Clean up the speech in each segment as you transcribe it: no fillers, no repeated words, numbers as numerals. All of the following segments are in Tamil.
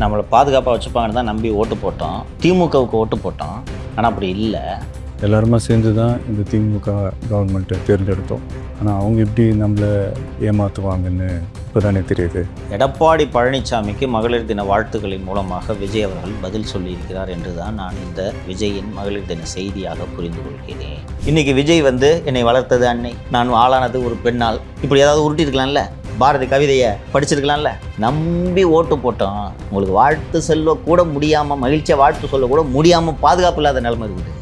நம்மளை பாதுகாப்பாக வச்சுப்பாங்கன்னு தான் நம்பி ஓட்டு போட்டோம். திமுகவுக்கு ஓட்டு போட்டோம். ஆனால் அப்படி இல்லை. எல்லாருமா சேர்ந்து தான் இந்த திமுக கவர்மெண்ட்டை தேர்ந்தெடுத்தோம். ஆனால் அவங்க எப்படி நம்மளை ஏமாற்றுவாங்கன்னு இப்போ தானே தெரியுது. எடப்பாடி பழனிசாமிக்கு மகளிர் தின வாழ்த்துக்களின் மூலமாக விஜய் அவர்கள் பதில் சொல்லியிருக்கிறார் என்று தான் நான் இந்த விஜயின் மகளிர் தின செய்தியாக புரிந்து கொள்கிறேன். இன்னைக்கு விஜய் என்னை வளர்த்தது அன்னை, நான் ஆளானது ஒரு பெண்ணால், இப்படி ஏதாவது உருட்டிருக்கலாம்ல, பாரதி கவிதையை படிச்சிருக்கலாம்ல. நம்பி ஓட்டு போட்டோம். உங்களுக்கு வாழ்த்து சொல்ல கூட முடியாமல், மகிழ்ச்சியாக வாழ்த்து சொல்ல கூட முடியாமல் பாதுகாப்பு இல்லாத நிலைமை இருக்குது.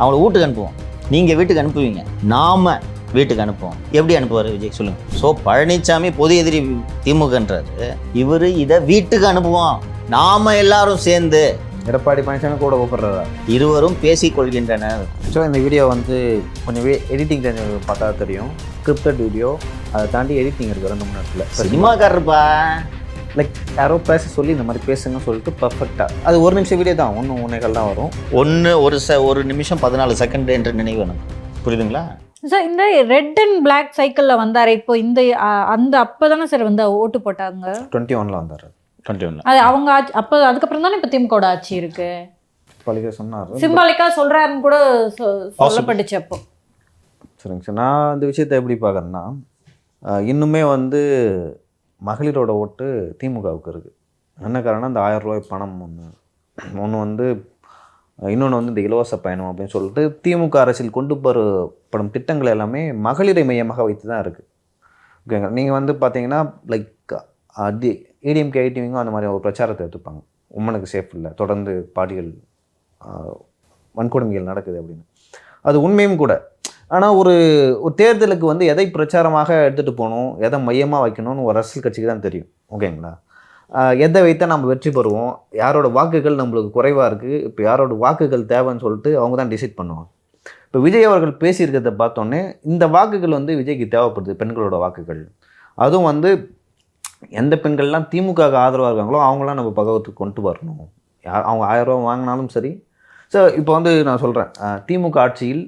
அவங்கள வீட்டுக்கு அனுப்புவோம், நீங்கள் வீட்டுக்கு அனுப்புவீங்க, நாம் வீட்டுக்கு அனுப்புவோம். எப்படி அனுப்புவார் விஜய் சொல்லுங்கள். ஸோ பழனிசாமி பொது எதிரி திமுகன்றாரு, இவர் இதை வீட்டுக்கு அனுப்புவோம், நாம் எல்லாரும் சேர்ந்து. எடப்பாடி பழனிசாமி கூட கூப்பிட்றதா இருவரும் பேசிக்கொள்கின்றனர். ஆக்சுவலாக இந்த வீடியோ கொஞ்சம் எடிட்டிங் பார்த்தா தெரியும். ஸ்கிரிப்டட் வீடியோ, அதை தாண்டி எடிட்டிங் இருக்குது 2 மணி நேரத்தில். சினிமாக்காரருப்பா, லைக் யாரோ பேச சொல்லி இந்த மாதிரி பேசுங்கன்னு சொல்லிட்டு பர்ஃபெக்டாக. அது 1 நிமிஷம் வீடியோ தான், 1.5 தான் வரும். ஒரு நிமிஷம் 14 செகண்ட் என்று நினைவு எனக்கு. புரியுதுங்களா சார்? இந்த ரெட் அண்ட் பிளாக் சைக்கிளில் வந்தார். இப்போ இந்த அந்த அப்போ தானே சார் ஓட்டு போட்டாங்க. 21 வந்தார். 21 அது அவங்க ஆட்சி. அப்போ அதுக்கப்புறம் தானே இப்போ திமுக ஆட்சி இருக்கு. சொன்னார், சிம்பாலிக்கா சொல்றாருன்னு கூட சொல்லப்பட்டுச்சு அப்போ. சரிங்க சார். நான் இந்த விஷயத்தை எப்படி பார்க்குறேன்னா, இன்னுமே மகளிரோட ஓட்டு திமுகவுக்கு இருக்குது. என்ன காரணம், இந்த 1000 ரூபாய் பணம் ஒன்று இன்னொன்று இந்த இலவச பயணம் அப்படின்னு சொல்லிட்டு திமுக அரசியல் கொண்டு வரப்படும் திட்டங்கள் எல்லாமே மகளிரை மையமாக வைத்து தான் இருக்குது. ஓகேங்க. நீங்கள் பார்த்தீங்கன்னா லைக் ஏடிஎம்கே ஐடிவிங்கும் அந்த மாதிரி ஒரு பிரச்சாரத்தை எடுத்துப்பாங்க. உமனுக்கு சேஃப் இல்லை, தொடர்ந்து பாலியல் வன்கொடுமைகள் நடக்குது அப்படின்னு. அது உண்மையும் கூட. ஆனால் ஒரு தேர்தலுக்கு எதை பிரச்சாரமாக எடுத்துகிட்டு போகணும், எதை மையமாக வைக்கணும்னு ஒரு அரசியல் கட்சிக்கு தான் தெரியும். ஓகேங்களா? எதை வைத்தா நம்ம வெற்றி பெறுவோம், யாரோட வாக்குகள் நம்மளுக்கு குறைவாக இருக்குது, இப்போ யாரோட வாக்குகள் தேவைன்னு சொல்லிட்டு அவங்க தான் டிசைட் பண்ணுவாங்க. இப்போ விஜய் அவர்கள் பேசியிருக்கிறத பார்த்தோன்னே இந்த வாக்குகள் விஜய்க்கு தேவைப்படுது, பெண்களோட வாக்குகள். அதுவும் எந்த பெண்கள்லாம் திமுக ஆதரவாக இருக்காங்களோ அவங்களாம் நம்ம பகவத்துக்கு கொண்டு வரணும். அவங்க 1000 ரூபா வாங்கினாலும் சரி. ஸோ இப்போ நான் சொல்கிறேன், திமுக ஆட்சியில்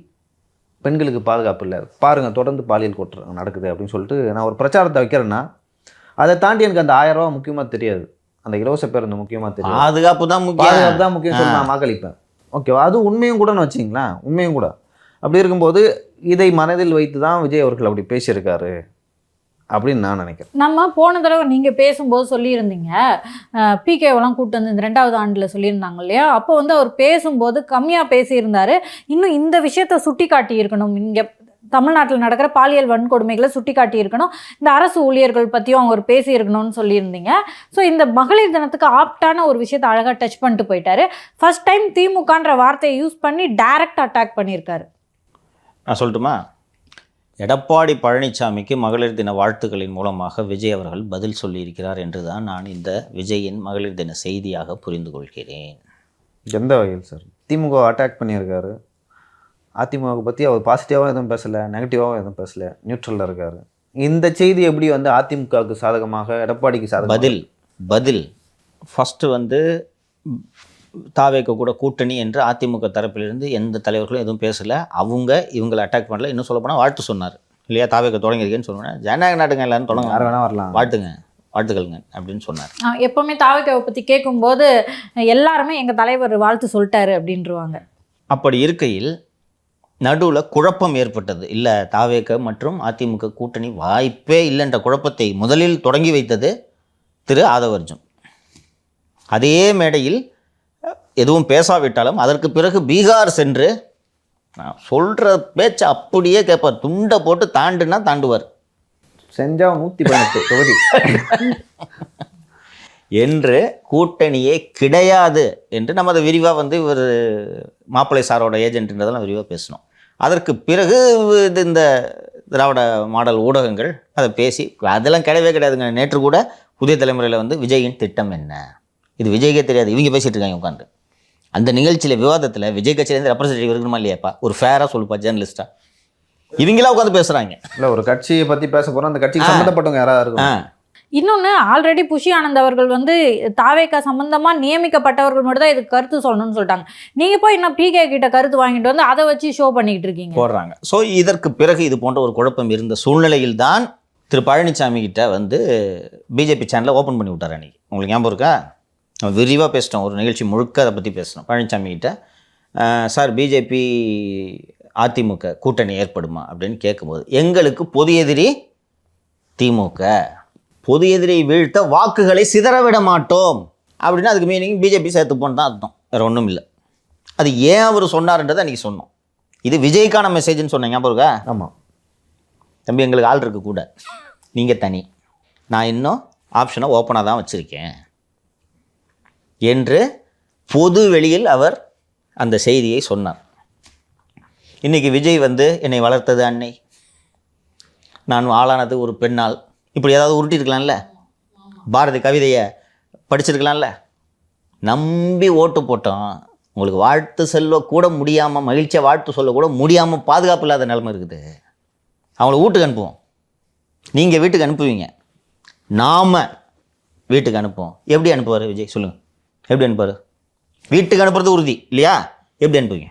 பெண்களுக்கு பாதுகாப்பு இல்லை, பாருங்கள் தொடர்ந்து பாலியல் குற்றம் நடக்குது அப்படின்னு சொல்லிட்டு நான் ஒரு பிரச்சாரத்தை வைக்கிறேன்னா, அதை தாண்டி எனக்கு அந்த 1000 ரூபா முக்கியமாக தெரியாது, அந்த இலவச பேருந்து முக்கியமாக தெரியாது, பாதுகாப்பு தான் முக்கியம் சொல்லி நான் வாக்களிப்பேன். ஓகேவா? அது உண்மையும் கூடன்னு வச்சிங்களேன், உண்மையும் கூட. அப்படி இருக்கும்போது இதை மனதில் வைத்து தான் விஜய் அவர்கள் அப்படி பேசியிருக்காரு அப்படின்னு நான் நினைக்கிறேன். நம்ம போன தடவை நீங்கள் பேசும்போது சொல்லியிருந்தீங்க, பிகேவெல்லாம் கூப்பிட்டு வந்து இந்த 2வது ஆண்டில் சொல்லியிருந்தாங்க இல்லையா? அப்போ அவர் பேசும்போது கம்மியாக பேசியிருந்தார். இன்னும் இந்த விஷயத்தை சுட்டி காட்டி இருக்கணும், இங்கே தமிழ்நாட்டில் நடக்கிற பாலியல் வன்கொடுமைகளை சுட்டி காட்டி இருக்கணும், இந்த அரசு ஊழியர்கள் பற்றியும் அவர் பேசியிருக்கணும்னு சொல்லியிருந்தீங்க. ஸோ இந்த மகளிர் தினத்துக்கு ஆப்டான ஒரு விஷயத்தை அழகாக டச் பண்ணிட்டு போயிட்டாரு. ஃபர்ஸ்ட் டைம் திமுகன்ற வார்த்தையை யூஸ் பண்ணி டைரக்ட் அட்டாக் பண்ணியிருக்காரு. நான் சொல்லட்டுமா? எடப்பாடி பழனிசாமிக்கு மகளிர் தின வாழ்த்துக்களின் மூலமாக விஜய் அவர்கள் பதில் சொல்லியிருக்கிறார் என்று தான் நான் இந்த விஜயின் மகளிர் தின செய்தியாக புரிந்து கொள்கிறேன். எந்த வகையில் சார் திமுக அட்டாக் பண்ணியிருக்காரு? அதிமுக பற்றி அவர் பாசிட்டிவாகவும் எதுவும் பேசலை, நெகட்டிவாகவும் எதுவும் பேசலை, நியூட்ரலில் இருக்கார். இந்த செய்தி எப்படி அதிமுகவுக்கு சாதகமாக, எடப்பாடிக்கு சாதகம்? பதில் ஃபஸ்ட்டு தாவேக்க கூட கூட்டணி என்று அதிமுக தரப்பிலிருந்து எந்த தலைவர்களும் எதுவும் பேசலை. இவங்களை அட்டாக் பண்ணல. இன்னும் சொல்ல போனால் வாழ்த்து சொன்னார் இல்லையா? தாவேக்க தொடங்கியிருக்கேன்னு சொன்னோன்னா, ஜனநாயக நாட்டுங்க எல்லாரும் தொடங்க, யார் வேணால் வரலாம், வாழ்த்துக்கள்ங்க அப்படின்னு சொன்னார். எப்போவுமே தாவேக்காவை பற்றி கேட்கும்போது எல்லாருமே எங்கள் தலைவர் வாழ்த்து சொல்லிட்டாரு அப்படின்ட்டுருவாங்க. அப்படி இருக்கையில் நடுவில் குழப்பம் ஏற்பட்டது. இல்லை, தாவேக்க மற்றும் அதிமுக கூட்டணி வாய்ப்பே இல்லைன்ற குழப்பத்தை முதலில் தொடங்கி வைத்தது திரு ஆதவ அர்ஜுன். அதே மேடையில் எதுவும் பேசாவிட்டாலும் அதற்கு பிறகு பீகார் சென்று நான் சொல்கிற பேச்சை அப்படியே கேட்பார். துண்டை போட்டு தாண்டுனா தாண்டுவார். செஞ்சால் 118 தொகுதி என்று கூட்டணியே கிடையாது என்று நம்ம அதை விரிவாக இவர் மாப்பிள்ளை சாரோட ஏஜென்ட்ன்றதெல்லாம் விரிவாக பேசணும். அதற்கு பிறகு இந்த திராவிட மாடல் ஊடகங்கள் அதை பேசி அதெல்லாம் கிடையவே கிடையாதுங்க. நேற்று கூட புதிய தலைமுறையில் விஜயின் திட்டம் என்ன, இது விஜய்க்கே தெரியாது, இவங்க பேசிகிட்டு இருக்காங்க உட்காந்து. அந்த நிகழ்ச்சியில் விவாதத்தில் விஜய் கட்சியிலேருந்து ரெப்ரஸன்டேட்டிவ் இருக்கணுமா இல்லையாப்பா? ஒரு ஃபேராக சொல்லுப்பா, ஜேர்னலிஸ்டா. இவங்களாம் உட்காந்து பேசுகிறாங்க. இல்லை, ஒரு கட்சியை பற்றி பேச போகிறோம், அந்த கட்சிக்கு சம்மந்தப்பட்டவங்க யாராவது இருக்கும். இன்னொன்று, ஆல்ரெடி புஷி ஆனந்த் அவர்கள் தாவேக்கா சம்பந்தமாக நியமிக்கப்பட்டவர்கள் மட்டும் தான் இதுக்கு கருத்து சொல்லணும்னு சொல்லிட்டாங்க. நீங்கள் போய் இன்னும் பிகே கிட்ட கருத்து வாங்கிட்டு அதை வச்சு ஷோ பண்ணிக்கிட்டு இருக்கீங்க, போடுறாங்க. ஸோ இதற்கு பிறகு இது போன்ற ஒரு குழப்பம் இருந்த சூழ்நிலையில் தான் திரு பழனிசாமி கிட்ட பிஜேபி சேனலை ஓப்பன் பண்ணி விட்டார் அன்றைக்கி. உங்களுக்கு ஞாபகம் இருக்கா? நம்ம விரிவாக பேசிட்டோம், ஒரு நிகழ்ச்சி முழுக்க அதை பற்றி பேசணும். பழனிசாமி கிட்ட சார் பிஜேபி அதிமுக கூட்டணி ஏற்படுமா அப்படின்னு கேட்கும்போது, எங்களுக்கு பொது எதிரி திமுக, பொது எதிரியை வீழ்த்த வாக்குகளை சிதறவிட மாட்டோம் அப்படின்னா அதுக்கு மீனிங் பிஜேபி சேர்த்துப்போன்னு தான் அர்த்தம், வேறு ஒன்றும் இல்லை. அது ஏன் அவர் சொன்னார்ன்றதை அன்றைக்கி சொன்னோம். இது விஜய்க்கான மெசேஜ்னு சொன்னீங்க பாருங்க. ஆமாம் தம்பி, எங்களுக்கு ஆள் இருக்க கூட, நீங்கள் தனி, நான் இன்னும் ஆப்ஷனை ஓப்பனாக தான் வச்சுருக்கேன் என்று பொது வெளியில் அவர் அந்த செய்தியை சொன்னார். இன்றைக்கி விஜய் வந்து என்னை வளர்த்தது அன்னை, நான் ஆளானது ஒரு பெண்ணால், இப்படி ஏதாவது உருட்டிருக்கலாம்ல, பாரதி கவிதையை படிச்சிருக்கலாம்ல. நம்பி ஓட்டு போட்டோம், உங்களுக்கு வாழ்த்து சொல்ல கூட முடியாமல், மகிழ்ச்சியாக வாழ்த்து சொல்ல கூட முடியாமல் பாதுகாப்பு இல்லாத நிலைமை இருக்குது. அவங்கள வீட்டுக்கு அனுப்புவோம், நீங்கள் வீட்டுக்கு அனுப்புவீங்க, நாம் வீட்டுக்கு அனுப்புவோம். எப்படி அனுப்புவார் விஜய் சொல்லுங்கள்? எப்படி அனுப்புவார்? வீட்டுக்கு அனுப்புறது உறுதி இல்லையா? எப்படி அனுப்புவீங்க?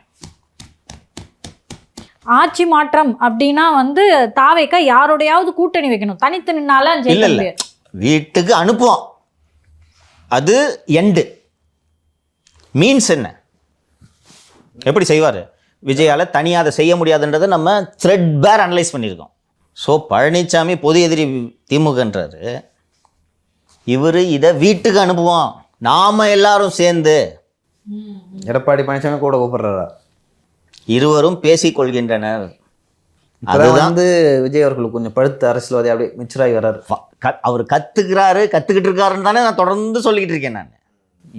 ஆட்சி மாற்றம் அப்படின்னா வந்து தாவேக்கா யாரோடையாவது கூட்டணி வைக்கணும், தனித்து நின்னால இல்லை இல்லை, வீட்டுக்கு அனுப்புவோம், அது எண்டு. மீன்ஸ் என்ன, எப்படி செய்வார் விஜயால்? தனியாக அதை செய்ய முடியாதுன்றதை நம்ம த்ரெட் பேர் அனலைஸ் பண்ணியிருக்கோம். ஸோ பழனிசாமி பொது எதிரி திமுகன்றாரு, இவர் இதை வீட்டுக்கு அனுப்புவோம், நாம் எல்லாரும் சேர்ந்து. எடப்பாடி பழனிசாமி கூட கூப்பிடுறாரா? இருவரும் பேசிக்கொள்கின்றனர். அதுதான் வந்து விஜய் அவர்களுக்கு கொஞ்சம் பழுத்த அரசியல்வாதி அப்படியே மிச்சராகி வர்றாரு. அவர் கற்றுக்கிட்டு இருக்காருன்னு தானே நான் தொடர்ந்து சொல்லிக்கிட்டு இருக்கேன். நான்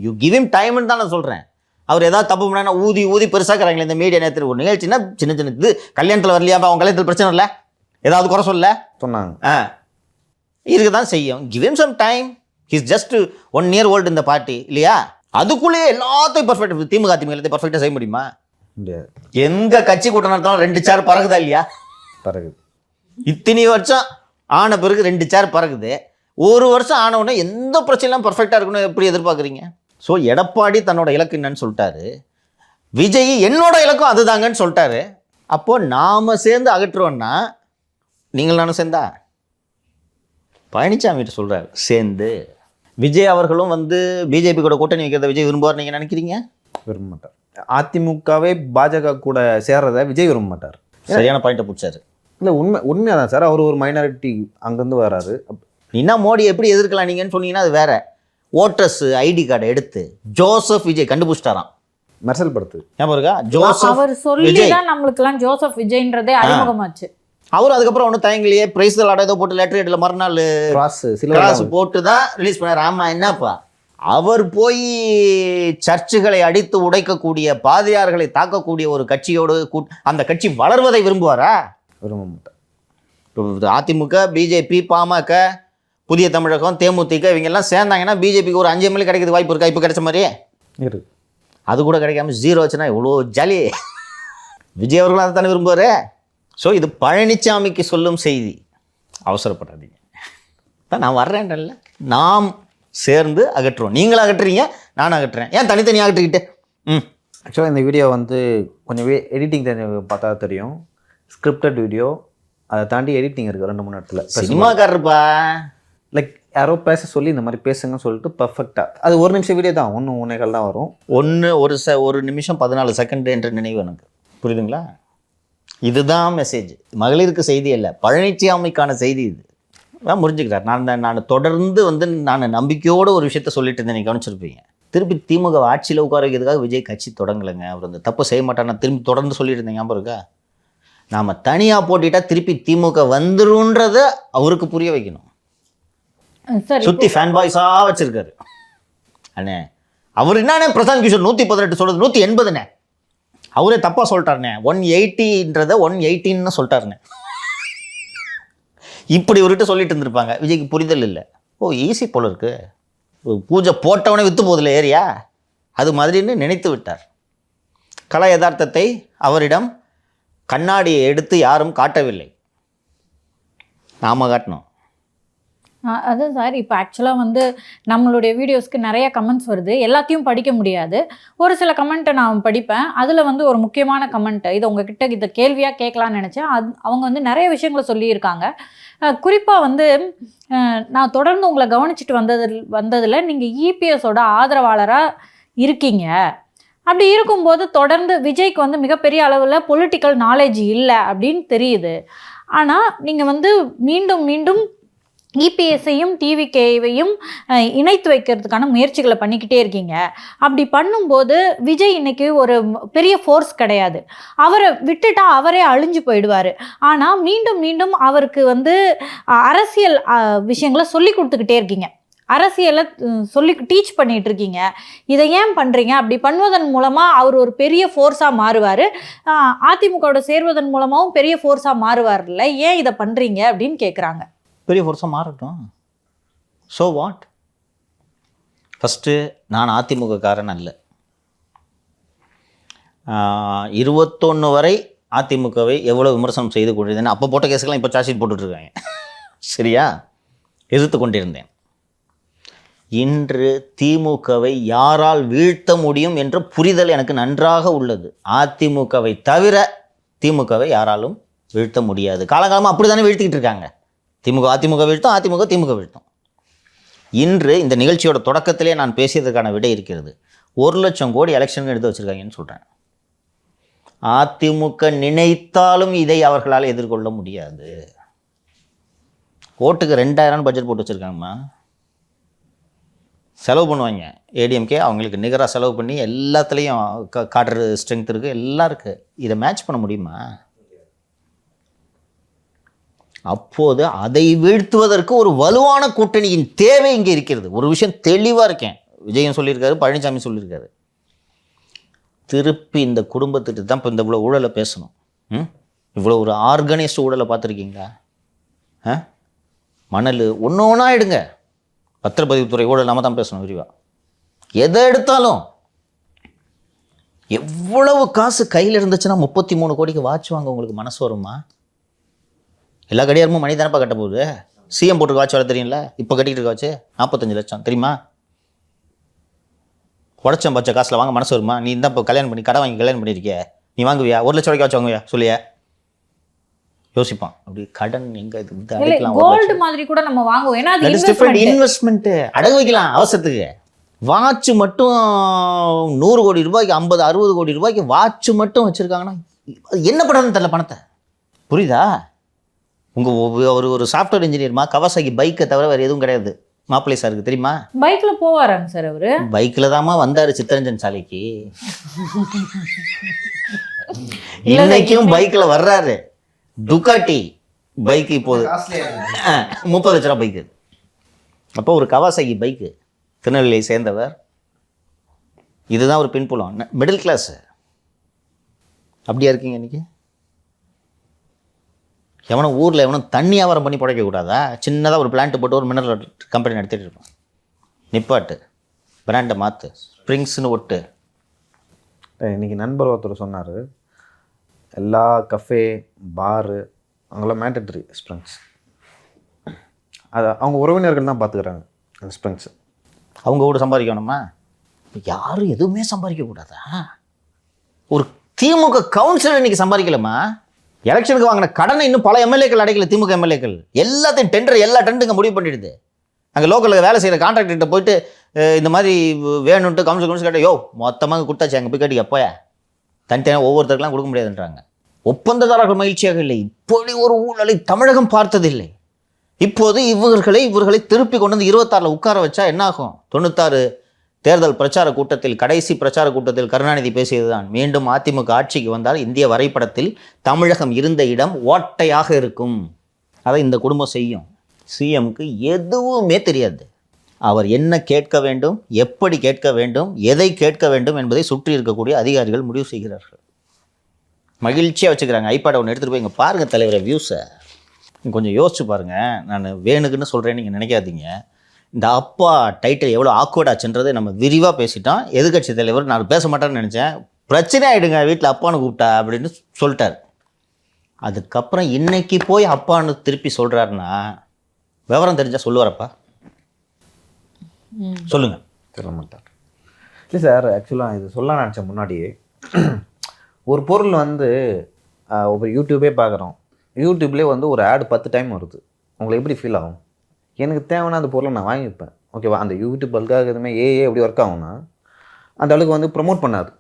யூ கிவ் ஹிம் டைம்னு தான் நான் சொல்கிறேன். அவர் ஏதாவது தப்பு பண்ணா ஊதி ஊதி பெருசாக்குறாங்களே இந்த மீடியா நேரத்தில். ஒரு நிகழ்ச்சின்னா சின்ன சின்ன இது, கல்யாணத்தில் வரலையா, அவங்க கல்யாணத்தில் பிரச்சனை இல்லை, ஏதாவது குறை சொல்ல சொன்னாங்க, இருக்க தான் செய்யும். Give him some time, his just 1 year old இந்த பார்ட்டி இல்லையா? அதுக்குள்ளேயே எல்லாத்தையும் பர்ஃபெக்ட், திமுக எல்லாத்தையும் பர்ஃபெக்டாக செய்ய முடியுமா? முடியாது. எந்த கட்சி கூட்டம் நடத்தாலும் 2 சேர் பறகுதா இல்லையா? பறகுது. இத்தனை வருஷம் ஆன பிறகு 2 சேர் பறகுது. ஒரு வருஷம் ஆன உடனே எந்த பிரச்சனையும் பர்ஃபெக்டாக இருக்கணும் எப்படி எதிர்பார்க்குறீங்க? ஸோ எடப்பாடி தன்னோட இலக்கு என்னன்னு சொல்லிட்டாரு, விஜய் என்னோட இலக்கும் அதுதாங்கன்னு சொல்லிட்டாரு. அப்போது நாம் சேர்ந்து அகற்றுவோன்னா நீங்கள் நானும் சேர்ந்தா? பழனிசாமிகிட்ட சொல்கிறார் சேர்ந்து. விஜய் அவர்களும் வந்து பிஜேபி கூட கூட்டணி வைக்கிறத விஜய் விரும்புவார் நீங்கள் நினைக்கிறீங்க? விரும்ப மாட்டார். அதிமுகவே பாஜக கூட சேர்றதை விஜய் விரும்ப மாட்டார். சரியான பாயிண்ட்டை பிடிச்சாரு. இல்லை, உண்மையாக தான் சார். அவர் ஒரு மைனாரிட்டி அங்கேருந்து வராரு. நீனா மோடி எப்படி எதிர்க்கலாம் நீங்கன்னு சொன்னீங்கன்னா அது வேற. ஓட்டர்ஸ் ஐடி கார்டை எடுத்து ஜோசப் விஜய் கண்டுபிடிச்சிட்டாராம். மெர்சல் படுத்து ஏன் இருக்கா? ஜோசப் அவர் சொல்லி தான் நம்மளுக்கெல்லாம் ஜோசப் விஜய்ன்றதே அறிமுகமாச்சு. அவர் அதுக்கப்புறம் ஒன்றும் தயங்கலையே, பிரைஸ் ஏதோ போட்டு லெட்டர் ஹெட்ல மறுநாள் கிராஸ் போட்டு தான் ரிலீஸ் பண்ணார். ஆமா, என்னப்பா அவர் போய் சர்ச்சுகளை அடித்து உடைக்கக்கூடிய, பாதிரியார்களை தாக்கக்கூடிய ஒரு கட்சியோடு அந்த கட்சி வளர்வதை விரும்புவாரா? விரும்ப மாட்டார். அதிமுக, பிஜேபி, பாமக, புதிய தமிழகம், தேமுதிக இவங்கெல்லாம் சேர்ந்தாங்கன்னா பிஜேபிக்கு ஒரு 5 MLA கிடைக்கிறது வாய்ப்பு இருக்கா? இப்போ கிடைச்ச மாதிரியே இருக்கு. அது கூட கிடைக்காம 0 வச்சுன்னா எவ்வளோ ஜாலி. விஜய் அவர்களும் அதை தானே விரும்புவார். ஸோ இது பழனிசாமிக்கு சொல்லும் செய்தி, அவசரப்படாதீங்க. நான் வர்றேன்ல, நாம் சேர்ந்து அகற்றுவோம். நீங்களும் அகற்றுறீங்க, நானும் அகற்றுறேன். ஏன் தனித்தனியாக அகற்றிக்கிட்டு? ஆக்சுவலாக இந்த வீடியோ வந்து கொஞ்சம் எடிட்டிங் தெரிஞ்ச பார்த்தா தெரியும். ஸ்கிரிப்டட் வீடியோ, அதை தாண்டி எடிட்டிங் இருக்குது 2-3 இடத்துல. சினிமாக்காரருப்பா, லைக் யாரோ பேச சொல்லி இந்த மாதிரி பேசுங்கன்னு சொல்லிட்டு பர்ஃபெக்டாக, அது 1 நிமிஷம் வீடியோ தான், 1.5 தான் வரும். ஒரு நிமிஷம் 14 செகண்ட் என்ற நினைவு எனக்கு. புரியுதுங்களா? இதுதான் மெசேஜ். மகளிருக்கு செய்தி அல்ல, பழனிசாமிக்கான செய்தி. இது தான் புரிஞ்சுக்கிறார். நான் தொடர்ந்து வந்து நான் நம்பிக்கையோடு ஒரு விஷயத்த சொல்லிட்டு இருந்தேன், நீங்கள் கவனிச்சிருப்பீங்க. திருப்பி திமுக ஆட்சியில் உட்கார வைக்கிறதுக்காக விஜய் கட்சி தொடங்கலைங்க, அவர் அந்த தப்பு செய்ய மாட்டார். திரும்பி தொடர்ந்து சொல்லிட்டு இருந்தேன், ஞாபகம் இருக்கா? நாம் தனியாக போட்டிட்டா திருப்பி திமுக வந்துருன்றத அவருக்கு புரிய வைக்கணும். சுற்றி ஃபேன் பாய்ஸாக வச்சுருக்காரு அண்ணே. அவர் என்னண்ணே பிரசாந்த் கிஷோர் 118 சொல்கிறது 180ண்ணே, அவரே தப்பாக சொல்லிட்டாருண்ணே. 180ன்றதை 118ன்னு சொல்லிட்டாருண்ணே. இப்படி ஒருகிட்ட சொல்லிட்டு இருந்திருப்பாங்க. விஜய்க்கு புரிதல் இல்லை. ஓ ஈஸி போல இருக்கு, பூஜை போட்டவனே விற்று போதில்லை ஏரியா, அது மாதிரின்னு நினைத்து விட்டார். கலா யதார்த்தத்தை அவரிடம் கண்ணாடியை எடுத்து யாரும் காட்டவில்லை, நாம காட்டணும். அதான் சார், இப்போ ஆக்சுவலாக வந்து நம்மளுடைய வீடியோஸ்க்கு நிறைய கமெண்ட்ஸ் வருது, எல்லாத்தையும் படிக்க முடியாது. ஒரு சில கமெண்ட்டை நான் படிப்பேன். அதில் வந்து ஒரு முக்கியமான கமெண்ட், இதை உங்ககிட்ட இதை கேள்வியாக கேட்கலான்னு நினச்சேன். அவங்க வந்து நிறைய விஷயங்களை சொல்லியிருக்காங்க. குறிப்பாக வந்து நான் தொடர்ந்து உங்களை கவனிச்சுட்டு வந்ததில் நீங்கள் இபிஎஸோட ஆதரவாளராக இருக்கீங்க. அப்படி இருக்கும்போது தொடர்ந்து விஜய்க்கு வந்து மிகப்பெரிய அளவில் பொலிட்டிக்கல் நாலேஜ் இல்லை அப்படின்னு தெரியுது. ஆனால் நீங்கள் வந்து மீண்டும் மீண்டும் இபிஎஸ்ஸையும் டிவிகேவையும் இணைத்து வைக்கிறதுக்கான முயற்சிகளை பண்ணிக்கிட்டே இருக்கீங்க. அப்படி பண்ணும்போது விஜய் இன்னைக்கு ஒரு பெரிய ஃபோர்ஸ் கிடையாது. அவரை விட்டுட்டா அவரே அழிஞ்சு போயிடுவார். ஆனால் மீண்டும் மீண்டும் அவருக்கு வந்து அரசியல் விஷயங்களை சொல்லி கொடுத்துக்கிட்டே இருக்கீங்க, அரசியலை சொல்லி டீச் பண்ணிகிட்டு இருக்கீங்க. இதை ஏன் பண்ணுறீங்க? அப்படி பண்ணுவதன் மூலமாக அவர் ஒரு பெரிய ஃபோர்ஸாக மாறுவார், அதிமுகவோட சேர்வதன் மூலமாகவும் பெரிய ஃபோர்ஸாக மாறுவார்ல, ஏன் இதை பண்ணுறீங்க அப்படின்னு கேட்குறாங்க. பெரிய ஃபோர்ஸாக மாறட்டும், ஸோ வாட்? ஃபஸ்ட்டு நான் அதிமுக காரன் அல்ல. 21 வரை அதிமுகவை எவ்வளோ விமர்சனம் செய்து கொண்டிருந்தேன். அப்போ போட்ட கேஸுக்கெல்லாம் இப்போ சார்ஜ் ஷீட் போட்டுட்ருக்காங்க. சரியா? எதிர்த்து கொண்டிருந்தேன். இன்று திமுகவை யாரால் வீழ்த்த முடியும் என்ற புரிதல் எனக்கு நன்றாக உள்ளது. அதிமுகவை தவிர திமுகவை யாராலும் வீழ்த்த முடியாது. காலங்காலமாக அப்படி தானே வீழ்த்திக்கிட்டு இருக்காங்க. அதிமுக வீழ்த்தும், அதிமுக திமுக வீழ்த்தும். இன்று இந்த நிகழ்ச்சியோட தொடக்கத்திலே நான் பேசியதற்கான விடை இருக்கிறது. 1,00,000 கோடி எலெக்ஷனுக்கு எடுத்து வச்சுருக்காங்கன்னு சொல்கிறேன். அதிமுக நினைத்தாலும் இதை அவர்களால் எதிர்கொள்ள முடியாது. ஓட்டுக்கு 2,000 பட்ஜெட் போட்டு வச்சுருக்காங்கம்மா. செலவு பண்ணுவாங்க. ஏடிஎம்கே அவங்களுக்கு நிகராக செலவு பண்ணி எல்லாத்துலேயும் காட்டுற ஸ்ட்ரென்த் இருக்குது, எல்லாம் இருக்குது. இதை மேட்ச் பண்ண முடியுமா? அப்போது அதை வீழ்த்துவதற்கு ஒரு வலுவான கூட்டணியின் தேவை இங்கே இருக்கிறது. ஒரு விஷயம் தெளிவாக இருக்கேன். விஜயம் சொல்லியிருக்காரு, பழனிசாமி சொல்லியிருக்காரு. திருப்பி இந்த குடும்பத்திட்டு தான் இப்போ இந்த இவ்வளோ ஊழலை பேசணும். இவ்வளோ ஒரு ஆர்கனைஸ்டு ஊழலை பார்த்துருக்கீங்களா? மணல் ஒன்று ஒன்றா எடுங்க. பத்திரப்பதிவுத்துறை ஊழல் நம்ம தான் பேசணும் விரிவாக. எதை எடுத்தாலும் எவ்வளவு காசு கையில் இருந்துச்சுன்னா 33 கோடிக்கு வாட்ச் வாங்க உங்களுக்கு மனசு வருமா? எல்லா கடியாரமும் மணி தானப்பா கட்ட போகுது. சிஎம் போட்டு வாட்ச் வர தெரியும்ல, இப்போ கட்டிக்கிட்டு இருக்க வாட்ச் 45 லட்சம் தெரியுமா? உடச்சம் பச்சை காசில் வாங்க மனசு வருமா? நீ தான் இப்போ கல்யாணம் பண்ணி கடை வாங்கி கல்யாணம் பண்ணியிருக்கிய, நீ வாங்குவியா? 1 லட்சம் ரூபாய்க்கு வாட்ச் வாங்குவியா சொல்லியா? யோசிப்பான். அப்படி கடன் எங்க இது கோல்டு மாதிரி கூட நம்ம வாங்குவோம். ஏன்னா அது இன்வெஸ்ட்மெண்ட் அடகு வைக்கலாம் அவசரத்துக்கு. வாட்ச் மட்டும் 100 கோடி ரூபாய்க்கு 50-60 கோடி ரூபாய்க்கு வாட்ச் மட்டும் வச்சிருக்காங்கன்னா என்ன பண்ணுறதுன்னு தெரியல பணத்தை. புரியுதா? ஒரு சாஃப்ட்வேர் இன்ஜினியர்மா, கவாசாகி பைக்கை தவிர வேறு எதுவும் கிடையாது மாப்பிள்ளை சாருக்கு தெரியுமா? பைக்கில் போவாராங்க சார் அவரு? பைக்கில் தாம்மா வந்தார் சித்தரஞ்சன் சாலைக்கு. இன்னைக்கும் பைக்கில் வர்றாரு. டுகாட்டி பைக்கு இப்போது 30 லட்ச ரூபா பைக்கு. அப்போ ஒரு கவாசாகி பைக்கு, திருநெல்வேலியை சேர்ந்தவர். இதுதான் ஒரு பின்புலம், மிடில் கிளாஸு. அப்படியா இருக்கீங்க இன்னைக்கு? எவனும் ஊரில் எவனும் தண்ணி வியாபாரம் பண்ணி பிழைக்கக்கூடாதா? சின்னதாக ஒரு பிளான்ட்டு போட்டு ஒரு மினரல் கம்பெனி நடத்திட்டு இருப்பான். நிப்பாட்டு, பிராண்டை மாற்று, ஸ்ப்ரிங்ஸ்னு ஒட்டு. இன்றைக்கி நண்பர் ஒருத்தர் சொன்னார், எல்லா கஃபே பாரு அங்கெல்லாம் மேண்டட்ரி ஸ்ப்ரிங்ஸ். அதை அவங்க உறவினர்கள் தான் பார்த்துக்கிறாங்க அந்த ஸ்ப்ரிங்ஸ். அவங்க கூட சம்பாதிக்கணுமா? யாரும் எதுவுமே சம்பாதிக்கக்கூடாதா? ஒரு திமுக கவுன்சிலர் இன்றைக்கி சம்பாதிக்கலாமா? எலெக்ஷனுக்கு வாங்கின கடனை இன்னும் பல எம்எல்ஏக்கள் அடைக்கல. திமுக எம்எல்ஏக்கள் எல்லாத்தையும் எல்லா டெண்டருங்க முடிவு பண்ணிடுது. அங்கே லோக்கலில் வேலை செய்கிற கான்ட்ராக்டர்கிட்ட போயிட்டு இந்த மாதிரி வேணுன்ட்டு கவுன்சில் கேட்டால், யோ மொத்தமாக கொடுத்தாச்சு, அங்கே போய் கேட்டிக்க போயா, தனித்தனியாக ஒவ்வொருத்தருக்கெல்லாம் கொடுக்க முடியாதுன்றாங்க. ஒப்பந்ததாரர்கள் மகிழ்ச்சியாக இல்லை. இப்படி ஒரு ஊழலை தமிழகம் பார்த்ததில்லை. இப்போது இவர்களை திருப்பி கொண்டு வந்து 26 உட்கார வச்சா என்ன ஆகும்? 96 தேர்தல் பிரச்சார கூட்டத்தில், கடைசி பிரச்சார கூட்டத்தில் கருணாநிதி பேசியதுதான், மீண்டும் அதிமுக ஆட்சிக்கு வந்தால் இந்திய வரைபடத்தில் தமிழகம் இருந்த இடம் ஓட்டையாக இருக்கும். அதை இந்த குடும்பம் செய்யும். சிஎம்க்கு எதுவுமே தெரியாது. அவர் என்ன கேட்க வேண்டும், எப்படி கேட்க வேண்டும், எதை கேட்க வேண்டும் என்பதை சுற்றி இருக்கக்கூடிய அதிகாரிகள் முடிவு செய்கிறார்கள். மகிழ்ச்சியாக வச்சுக்கிறாங்க. ஐபேட் ஒன்று எடுத்துகிட்டு போய் இங்கே பாருங்கள் தலைவரை வியூஸை கொஞ்சம் யோசிச்சு பாருங்கள். நான் வேணுக்குன்னு சொல்கிறேன்னு நீங்கள் நினைக்காதீங்க. இந்த அப்பா டைட்டில் எவ்வளோ ஆக்வர்டாச்சுன்றதை நம்ம விரிவாக பேசிட்டோம். எதிர்கட்சி தலைவர் நான் பேச மாட்டேன்னு நினச்சேன், பிரச்சனை ஆகிடுங்க வீட்டில் அப்பான்னு கூப்பிட்டா அப்படின்னு சொல்லிட்டார். அதுக்கப்புறம் இன்னைக்கு போய் அப்பான்னு திருப்பி சொல்கிறாருன்னா விவரம் தெரிஞ்சால் சொல்லுவாரப்பா? சொல்லுங்க. சொல்ல மாட்டார். இல்லை சார், ஆக்சுவலாக இது சொல்ல நினச்சேன் முன்னாடியே. ஒரு பொருள் வந்து ஒரு யூடியூபே பார்க்குறோம், யூடியூப்லேயே வந்து ஒரு ஆடு 10 டைம் வருது. உங்களுக்கு எப்படி ஃபீல் ஆகும்? எனக்கு தேவைன்னா அந்த பொருளை நான் வாங்கிப்பேன், ஓகேவா? அந்த யூடியூப் பல்காக எதுவுமே எப்படி ஒர்க் ஆகும்னா அந்த அளவுக்கு வந்து ப்ரொமோட் பண்ணாது.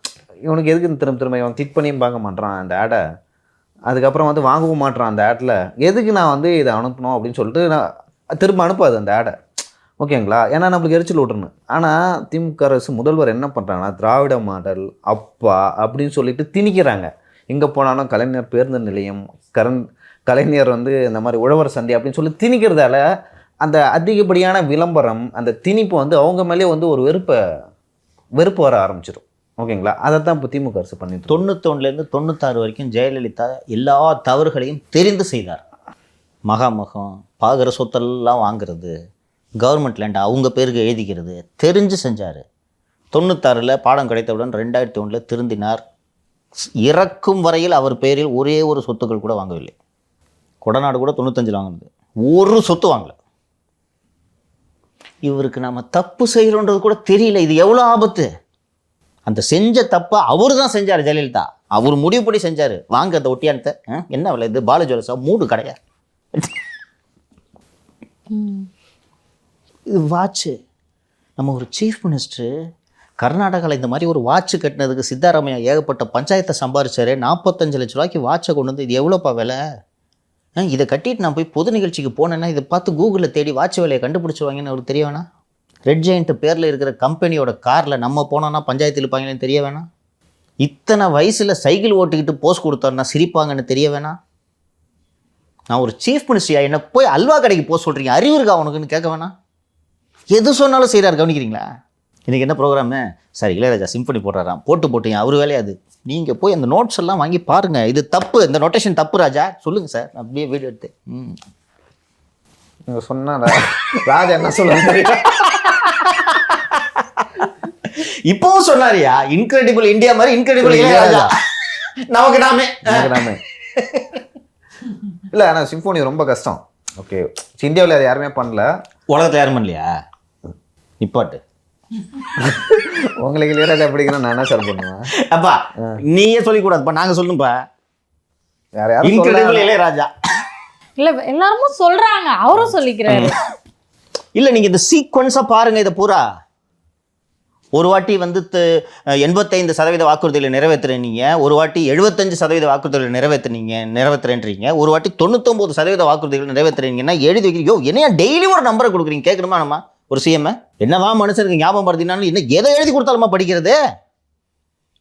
இவனுக்கு எதுக்கு திரும்ப இவன் கிளிக் பண்ணியும் பார்க்க மாட்டான் அந்த ஆடை, அதுக்கப்புறம் வந்து வாங்கவும் மாட்டான் அந்த ஆட்டில். எதுக்கு நான் வந்து இதை அனுப்பணும் அப்படின்னு சொல்லிட்டு நான் திரும்ப அனுப்பாது அந்த ஆடை, ஓகேங்களா? ஏன்னா நம்மளுக்கு எரிச்சல் விட்டுருணும். ஆனால் திமுக அரசு முதல்வர் என்ன பண்ணுறாங்கன்னா திராவிட மாடல் அப்பா அப்படின்னு சொல்லிட்டு திணிக்கிறாங்க. எங்கே போனாலும் கலைஞர் பேருந்து நிலையம், கலைஞர் வந்து இந்த மாதிரி உழவர் சந்தை அப்படின்னு சொல்லி திணிக்கிறதால அந்த அதிகப்படியான விளம்பரம், அந்த திணிப்பு வந்து அவங்க மேலே வந்து ஒரு வெறுப்பு வர ஆரம்பிச்சிடும், ஓகேங்களா? அதை தான் இப்போ திமுக அரசு பண்ணிட்டு 91லேருந்து 96 வரைக்கும் ஜெயலலிதா எல்லா தவறுகளையும் தெரிந்து செய்தார். மகாமகம், பாகர சொத்தெல்லாம் வாங்குறது, கவர்மெண்ட் லேண்ட் அவங்க பேருக்கு எழுதிக்கிறது தெரிஞ்சு செஞ்சார். 96ல் பாடம் கிடைத்தவுடன் 2001 திருந்தினார். இறக்கும் வரையில் அவர் பேரில் ஒரே ஒரு சொத்துக்கள் கூட வாங்கவில்லை. கொடநாடு கூட 95 வாங்கினது, ஒரு சொத்து வாங்கலை. இவருக்கு நம்ம தப்பு செய்கிறோன்றது கூட தெரியல. இது எவ்வளோ ஆபத்து! அந்த செஞ்ச தப்பை அவர் தான் செஞ்சார். ஜெயலலிதா அவர் முடிவுப்படி செஞ்சார். வாங்க அந்த ஒட்டியானத்தை, என்ன விலை இது? பாலு ஜுவல்ஸா? 3 கடையா? இது வாட்சு. நம்ம ஒரு சீஃப் மினிஸ்டர் கர்நாடகாவில் இந்த மாதிரி ஒரு வாட்சு கட்டினதுக்கு சித்தாராமையா ஏகப்பட்ட பஞ்சாயத்தை சம்பாரிச்சாரு. 45 லட்ச ரூபாய்க்கு வாட்சை கொண்டு வந்து, இது எவ்வளோப்பா விலை? இதை கட்டிட்டு நான் போய் பொது நிகழ்ச்சிக்கு போனேன்னா இதை பார்த்து கூகுளில் தேடி வாட்ச் விலையை கண்டுபிடிச்சிருவாங்கன்னு அவருக்கு தெரிய வேணாம்? ரெட் ஜெயண்ட் பேரில் இருக்கிற கம்பெனியோட காரில் நம்ம போனோன்னா பஞ்சாயத்து இழுப்பாங்கன்னு தெரிய வேணாம்? இத்தனை வயசில் சைக்கிள் ஓட்டிக்கிட்டு போஸ்ட் கொடுத்தாருன்னா சிரிப்பாங்கன்னு தெரிய வேணாம்? நான் ஒரு சீஃப் மினிஸ்டரியா, என்ன போய் அல்வா கடைக்கு போக சொல்கிறீங்க, அறிவு இருக்கா உனக்குன்னு கேட்க வேணாம்? எது சொன்னாலும் செய்கிறார், கவனிக்கிறீங்களா? இன்றைக்கி என்ன ப்ரோக்ராமு? சார் இளையராஜா சிம்பனி போடுறாராம், போட்டுங்க, அவர் வேலையாது. நீங்கள் போய் அந்த நோட்ஸ் எல்லாம் வாங்கி பாருங்கள். இது தப்பு, இந்த நோட்டேஷன் தப்பு ராஜா, சொல்லுங்கள் சார். நான் அப்படியே வீடியோ எடுத்து நீங்கள் சொன்னால் ராஜா என்ன சொல்லுவாங்க? இப்பவும் சொன்னாரியா, இன்கிரெடிபிள் இந்தியா மாதிரி இன்கிரெடிபிள் இளையராஜா நமக்கு நாமே. இல்லை, ஆனால் சிம்பனி ரொம்ப கஷ்டம். ஓகே, இந்தியாவில் அது யாருமே பண்ணல, உலகத்தில் யாரும் பண்ணலையா? நிப்பாட்டு. உங்களுக்கு இளையராஜா பிடிக்கணும், நான் என்ன சார் பண்ணுவேன்? அப்பா நீயே சொல்லிக்கூடாதுப்பா, நாங்கள் சொல்லணும்ப்பா. யாரையாவது இன்கிரெடிபிள் இளையராஜா இல்ல எல்லாரும் சொல்றாங்க, அவரும் சொல்லிக்கிறாரு. இல்லை, நீங்கள் இந்த சீக்வன்ஸாக பாருங்கள். இதை பூரா ஒரு வாட்டி வந்து 85% வாக்குறுதிகளை நிறைவேற்றுறீங்க, ஒரு வாட்டி 75% வாக்குறுதிகளை நிறைவேற்றுறீங்க, ஒரு வாட்டி 99% வாக்குறுதிகளை நிறைவேற்றுறீங்கன்னா எழுதி வைக்கிறீங்க. என்னையா டெய்லி ஒரு நம்பரை கொடுக்குறீங்க? கேட்கணுமா நம்ம ஒரு சிஎம்? என்னவா மனுஷனுக்கு ஞாபகம் படுத்தினாலும் என்ன எதை எழுதி கொடுத்தாலுமா படிக்கிறது?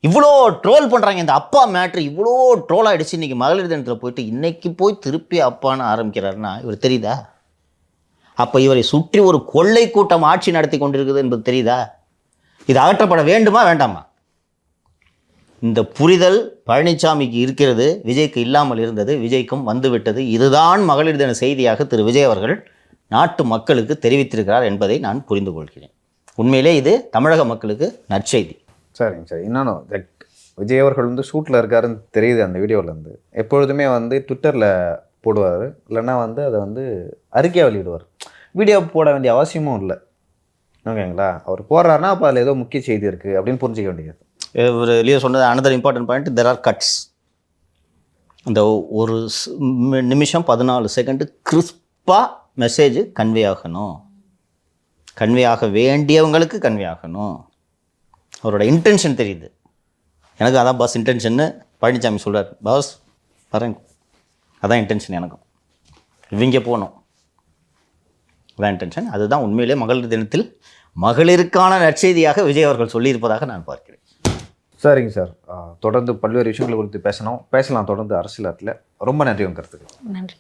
இவ்வளோ ட்ரோல் பண்ணுறாங்க. இந்த அப்பா மேட்ரு இவ்வளோ ட்ரோல் ஆகிடுச்சு. இன்றைக்கி மகளிர் தினத்தில் போயிட்டு இன்றைக்கி போய் திருப்பி அப்பான்னு ஆரம்பிக்கிறாருன்னா இவர் தெரியுதா? அப்போ இவரை சுற்றி ஒரு கொள்ளை கூட்டம் ஆட்சி நடத்தி கொண்டிருக்குது என்பது தெரியுதா? இது அகற்றப்பட வேண்டுமா வேண்டாமா? இந்த புரிதல் பழனிசாமிக்கு இருக்கிறது, விஜய்க்கு இல்லாமல் இருந்தது, விஜய்க்கும் வந்துவிட்டது. இதுதான் மகளிர் தின செய்தியாக திரு விஜய் அவர்கள் நாட்டு மக்களுக்கு தெரிவித்திருக்கிறார் என்பதை நான் புரிந்து கொள்கிறேன். உண்மையிலே இது தமிழக மக்களுக்கு நற்செய்தி. சரிங்க சார். இன்னொன்று, விஜய் அவர்கள் வந்து ஷூட்டில் இருக்காருன்னு தெரியுது அந்த வீடியோவிலேருந்து. எப்பொழுதுமே வந்து ட்விட்டரில் போடுவார், இல்லைன்னா வந்து அதை வந்து அறிக்கையாக வெளியிடுவார். வீடியோ போட வேண்டிய அவசியமும் இல்லை, ஓகேங்களா? அவர் போடுறாருன்னா அப்போ அதில் ஏதோ முக்கிய செய்தி இருக்குது அப்படின்னு புரிஞ்சிக்க வேண்டியது. ஒரு இல்லையோ சொன்னது another important point, there are cuts. இந்த ஒரு நிமிஷம் 14 செகண்டு கிறிஸ்பாக மெசேஜ் கன்வே ஆகணும், கன்வே ஆக வேண்டியவங்களுக்கு கன்வே ஆகணும். அவரோட இன்டென்ஷன் தெரியுது. எனக்கு அதான் பாஸ் இன்டென்ஷன்னு பழனிசாமி சொல்கிறார். பாஸ் வரேன், அதான் இன்டென்ஷன் எனக்கும், இவங்க போகணும், அதான் இன்டென்ஷன். அதுதான் உண்மையிலே மகளிர் தினத்தில் மகளிருக்கான நற்செய்தியாக விஜய் அவர்கள் சொல்லியிருப்பதாக நான் பார்க்கிறேன். சரிங்க சார். தொடர்ந்து பல்வேறு விஷயங்களை குறித்து பேசலாம் தொடர்ந்து அரசியல். ரொம்ப நன்றி உங்க கருத்துக்கு. நன்றி.